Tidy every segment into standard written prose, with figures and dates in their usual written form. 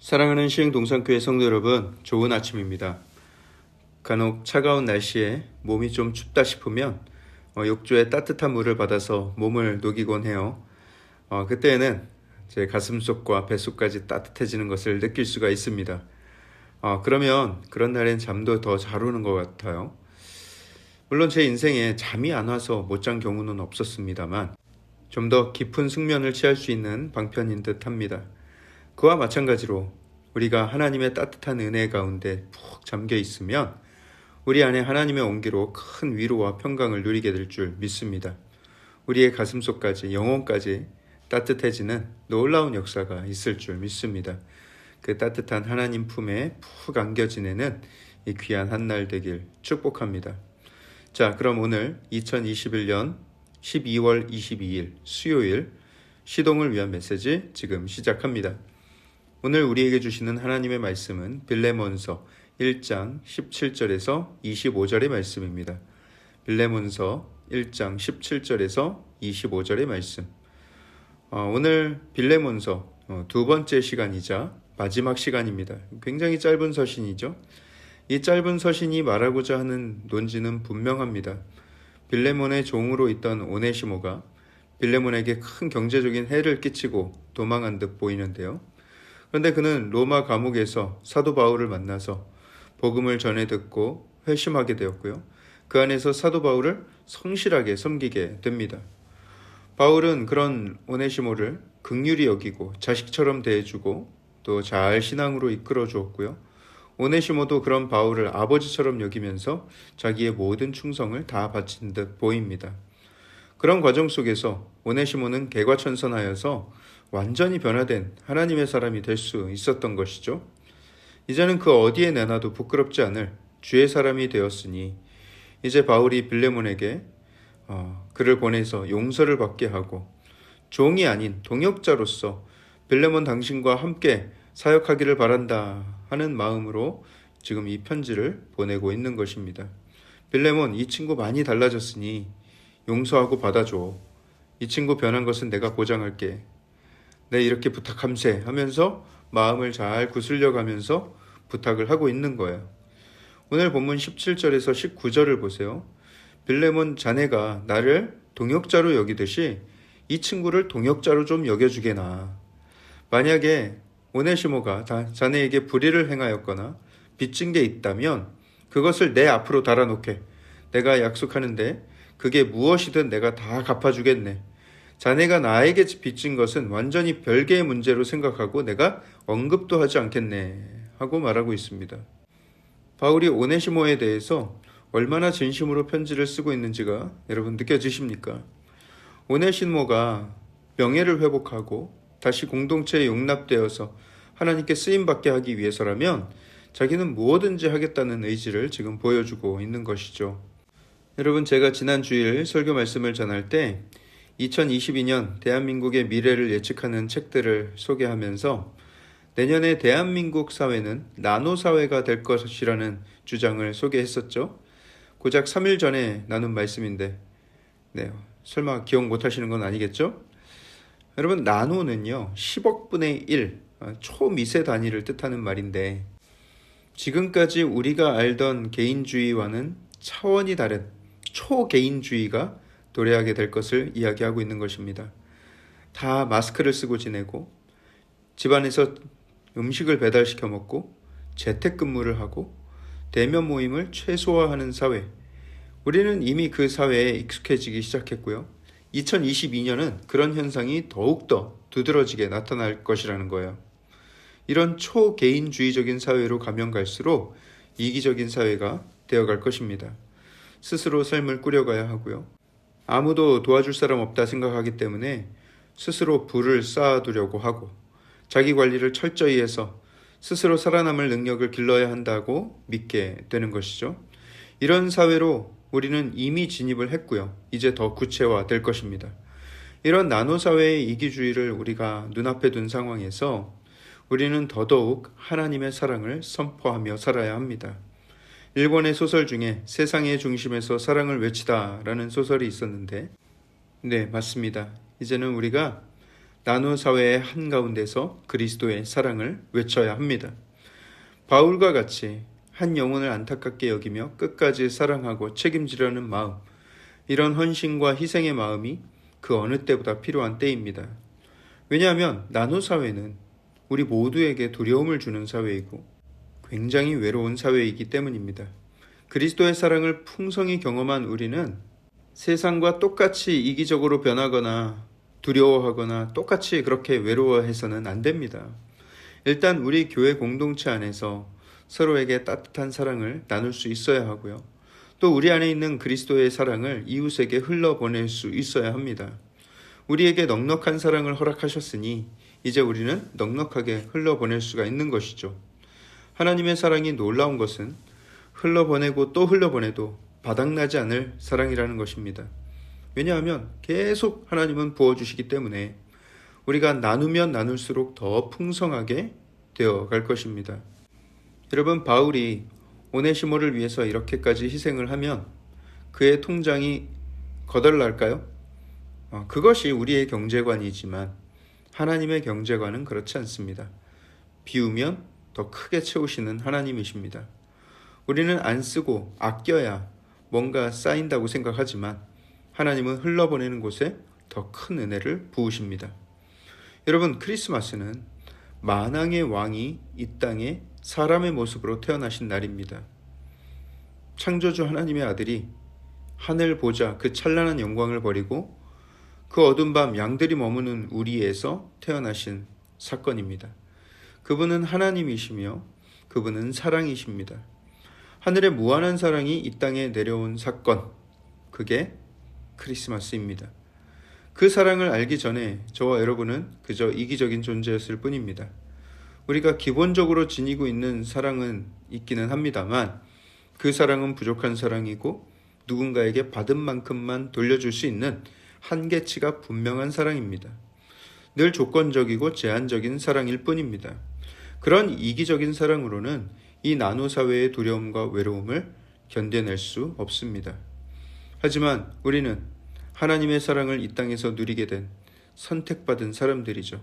사랑하는 시흥동산교회 성도 여러분, 좋은 아침입니다. 간혹 차가운 날씨에 몸이 좀 춥다 싶으면 욕조에 따뜻한 물을 받아서 몸을 녹이곤 해요. 그때에는 제 가슴속과 뱃속까지 따뜻해지는 것을 느낄 수가 있습니다. 그러면 그런 날엔 잠도 더 잘 오는 것 같아요. 물론 제 인생에 잠이 안 와서 못 잔 경우는 없었습니다만 좀 더 깊은 숙면을 취할 수 있는 방편인 듯 합니다. 그와 마찬가지로 우리가 하나님의 따뜻한 은혜 가운데 푹 잠겨 있으면 우리 안에 하나님의 온기로 큰 위로와 평강을 누리게 될 줄 믿습니다. 우리의 가슴속까지 영혼까지 따뜻해지는 놀라운 역사가 있을 줄 믿습니다. 그 따뜻한 하나님 품에 푹 안겨 지내는 이 귀한 한 날 되길 축복합니다. 자, 그럼 오늘 2021년 12월 22일 수요일 시동을 위한 메시지 지금 시작합니다. 오늘 우리에게 주시는 하나님의 말씀은 빌레몬서 1장 17절에서 25절의 말씀입니다. 빌레몬서 1장 17절에서 25절의 말씀. 오늘 빌레몬서 두 번째 시간이자 마지막 시간입니다. 굉장히 짧은 서신이죠. 이 짧은 서신이 말하고자 하는 논지는 분명합니다. 빌레몬의 종으로 있던 오네시모가 빌레몬에게 큰 경제적인 해를 끼치고 도망한 듯 보이는데요. 그런데 그는 로마 감옥에서 사도 바울을 만나서 복음을 전해 듣고 회심하게 되었고요. 그 안에서 사도 바울을 성실하게 섬기게 됩니다. 바울은 그런 오네시모를 긍휼히 여기고 자식처럼 대해주고 또 잘 신앙으로 이끌어 주었고요. 오네시모도 그런 바울을 아버지처럼 여기면서 자기의 모든 충성을 다 바친 듯 보입니다. 그런 과정 속에서 오네시모는 개과천선하여서 완전히 변화된 하나님의 사람이 될 수 있었던 것이죠. 이제는 그 어디에 내놔도 부끄럽지 않을 주의 사람이 되었으니 이제 바울이 빌레몬에게 그를 보내서 용서를 받게 하고 종이 아닌 동역자로서 빌레몬 당신과 함께 사역하기를 바란다 하는 마음으로 지금 이 편지를 보내고 있는 것입니다. 빌레몬, 이 친구 많이 달라졌으니 용서하고 받아줘. 이 친구 변한 것은 내가 보장할게. 내 이렇게 부탁함세 하면서 마음을 잘 구슬려 가면서 부탁을 하고 있는 거예요. 오늘 본문 17절에서 19절을 보세요. 빌레몬, 자네가 나를 동역자로 여기듯이 이 친구를 동역자로 좀 여겨주게나. 만약에 오네시모가 자네에게 불의를 행하였거나 빚진 게 있다면 그것을 내 앞으로 달아놓게. 내가 약속하는데 그게 무엇이든 내가 다 갚아주겠네. 자네가 나에게 빚진 것은 완전히 별개의 문제로 생각하고 내가 언급도 하지 않겠네 하고 말하고 있습니다. 바울이 오네시모에 대해서 얼마나 진심으로 편지를 쓰고 있는지가 여러분 느껴지십니까? 오네시모가 명예를 회복하고 다시 공동체에 용납되어서 하나님께 쓰임받게 하기 위해서라면 자기는 무엇든지 하겠다는 의지를 지금 보여주고 있는 것이죠. 여러분, 제가 지난 주일 설교 말씀을 전할 때 2022년 대한민국의 미래를 예측하는 책들을 소개하면서 내년에 대한민국 사회는 나노 사회가 될 것이라는 주장을 소개했었죠. 고작 3일 전에 나눈 말씀인데 설마 기억 못하시는 건 아니겠죠? 여러분, 나노는요 10억 분의 1 초미세 단위를 뜻하는 말인데 지금까지 우리가 알던 개인주의와는 차원이 다른 초개인주의가 도래하게 될 것을 이야기하고 있는 것입니다. 다 마스크를 쓰고 지내고 집안에서 음식을 배달시켜 먹고 재택근무를 하고 대면 모임을 최소화하는 사회. 우리는 이미 그 사회에 익숙해지기 시작했고요. 2022년은 그런 현상이 더욱더 두드러지게 나타날 것이라는 거예요. 이런 초개인주의적인 사회로 가면 갈수록 이기적인 사회가 되어갈 것입니다. 스스로 삶을 꾸려가야 하고요. 아무도 도와줄 사람 없다 생각하기 때문에 스스로 부를 쌓아두려고 하고 자기 관리를 철저히 해서 스스로 살아남을 능력을 길러야 한다고 믿게 되는 것이죠. 이런 사회로 우리는 이미 진입을 했고요. 이제 더 구체화될 것입니다. 이런 나노사회의 이기주의를 우리가 눈앞에 둔 상황에서 우리는 더더욱 하나님의 사랑을 선포하며 살아야 합니다. 일본의 소설 중에 세상의 중심에서 사랑을 외치다 라는 소설이 있었는데 맞습니다. 이제는 우리가 나누 사회의 한가운데서 그리스도의 사랑을 외쳐야 합니다. 바울과 같이 한 영혼을 안타깝게 여기며 끝까지 사랑하고 책임지려는 마음, 이런 헌신과 희생의 마음이 그 어느 때보다 필요한 때입니다. 왜냐하면 나누 사회는 우리 모두에게 두려움을 주는 사회이고 굉장히 외로운 사회이기 때문입니다. 그리스도의 사랑을 풍성히 경험한 우리는 세상과 똑같이 이기적으로 변하거나 두려워하거나 똑같이 그렇게 외로워해서는 안 됩니다. 일단 우리 교회 공동체 안에서 서로에게 따뜻한 사랑을 나눌 수 있어야 하고요. 또 우리 안에 있는 그리스도의 사랑을 이웃에게 흘러보낼 수 있어야 합니다. 우리에게 넉넉한 사랑을 허락하셨으니 이제 우리는 넉넉하게 흘러보낼 수가 있는 것이죠. 하나님의 사랑이 놀라운 것은 흘러보내고 또 흘러보내도 바닥나지 않을 사랑이라는 것입니다. 왜냐하면 계속 하나님은 부어주시기 때문에 우리가 나누면 나눌수록 더 풍성하게 되어 갈 것입니다. 여러분, 바울이 오네시모를 위해서 이렇게까지 희생을 하면 그의 통장이 거덜날까요? 그것이 우리의 경제관이지만 하나님의 경제관은 그렇지 않습니다. 비우면 더 크게 채우시는 하나님이십니다. 우리는 안 쓰고 아껴야 뭔가 쌓인다고 생각하지만 하나님은 흘러보내는 곳에 더 큰 은혜를 부으십니다. 여러분, 크리스마스는 만왕의 왕이 이 땅에 사람의 모습으로 태어나신 날입니다. 창조주 하나님의 아들이 하늘 보자 그 찬란한 영광을 버리고 그 어두운 밤 양들이 머무는 우리에서 태어나신 사건입니다. 그분은 하나님이시며 그분은 사랑이십니다. 하늘의 무한한 사랑이 이 땅에 내려온 사건, 그게 크리스마스입니다. 그 사랑을 알기 전에 저와 여러분은 그저 이기적인 존재였을 뿐입니다. 우리가 기본적으로 지니고 있는 사랑은 있기는 합니다만 그 사랑은 부족한 사랑이고 누군가에게 받은 만큼만 돌려줄 수 있는 한계치가 분명한 사랑입니다. 늘 조건적이고 제한적인 사랑일 뿐입니다. 그런 이기적인 사랑으로는 이 나노 사회의 두려움과 외로움을 견뎌낼 수 없습니다. 하지만 우리는 하나님의 사랑을 이 땅에서 누리게 된 선택받은 사람들이죠.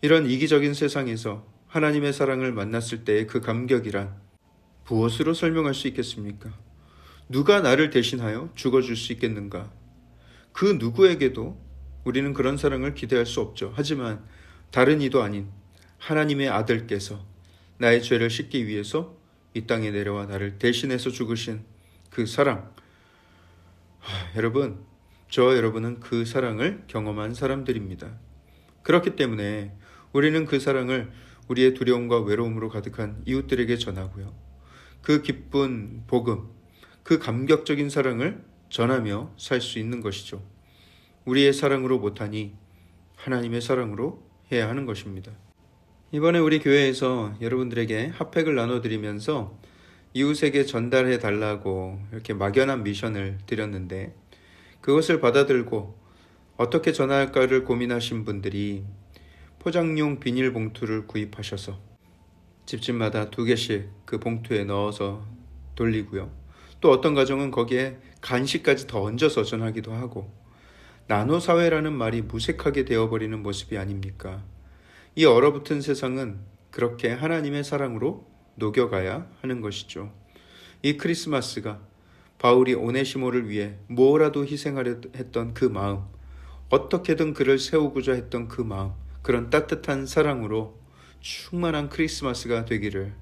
이런 이기적인 세상에서 하나님의 사랑을 만났을 때의 그 감격이란 무엇으로 설명할 수 있겠습니까? 누가 나를 대신하여 죽어줄 수 있겠는가? 그 누구에게도 우리는 그런 사랑을 기대할 수 없죠. 하지만 다른 이도 아닌 하나님의 아들께서 나의 죄를 씻기 위해서 이 땅에 내려와 나를 대신해서 죽으신 그 사랑. 여러분, 저와 여러분은 그 사랑을 경험한 사람들입니다. 그렇기 때문에 우리는 그 사랑을 우리의 두려움과 외로움으로 가득한 이웃들에게 전하고요. 그 기쁜 복음, 그 감격적인 사랑을 전하며 살 수 있는 것이죠. 우리의 사랑으로 못하니 하나님의 사랑으로 해야 하는 것입니다. 이번에 우리 교회에서 여러분들에게 핫팩을 나눠드리면서 이웃에게 전달해 달라고 이렇게 막연한 미션을 드렸는데 그것을 받아들고 어떻게 전할까를 고민하신 분들이 포장용 비닐봉투를 구입하셔서 집집마다 2개씩 그 봉투에 넣어서 돌리고요. 또 어떤 가정은 거기에 간식까지 더 얹어서 전하기도 하고 나노사회라는 말이 무색하게 되어버리는 모습이 아닙니까? 이 얼어붙은 세상은 그렇게 하나님의 사랑으로 녹여가야 하는 것이죠. 이 크리스마스가 바울이 오네시모를 위해 뭐라도 희생하려 했던 그 마음, 어떻게든 그를 세우고자 했던 그 마음, 그런 따뜻한 사랑으로 충만한 크리스마스가 되기를,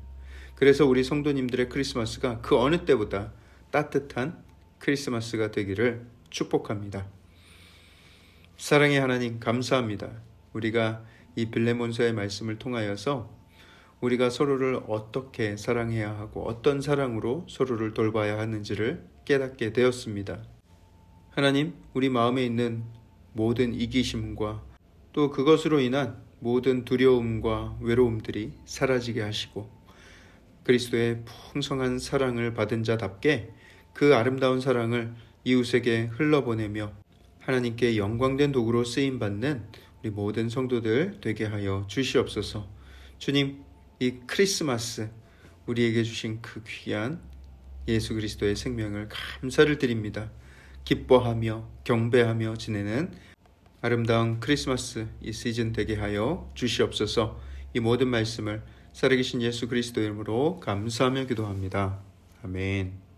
그래서 우리 성도님들의 크리스마스가 그 어느 때보다 따뜻한 크리스마스가 되기를 축복합니다. 사랑의 하나님, 감사합니다. 우리가 이 빌레몬서의 말씀을 통하여서 우리가 서로를 어떻게 사랑해야 하고 어떤 사랑으로 서로를 돌봐야 하는지를 깨닫게 되었습니다. 하나님, 우리 마음에 있는 모든 이기심과 또 그것으로 인한 모든 두려움과 외로움들이 사라지게 하시고 그리스도의 풍성한 사랑을 받은 자답게 그 아름다운 사랑을 이웃에게 흘러보내며 하나님께 영광된 도구로 쓰임받는 우리 모든 성도들 되게 하여 주시옵소서. 주님, 이 크리스마스 우리에게 주신 그 귀한 예수 그리스도의 생명을 감사를 드립니다. 기뻐하며 경배하며 지내는 아름다운 크리스마스 이 시즌 되게 하여 주시옵소서. 이 모든 말씀을 살아계신 예수 그리스도 이름으로 감사하며 기도합니다. 아멘.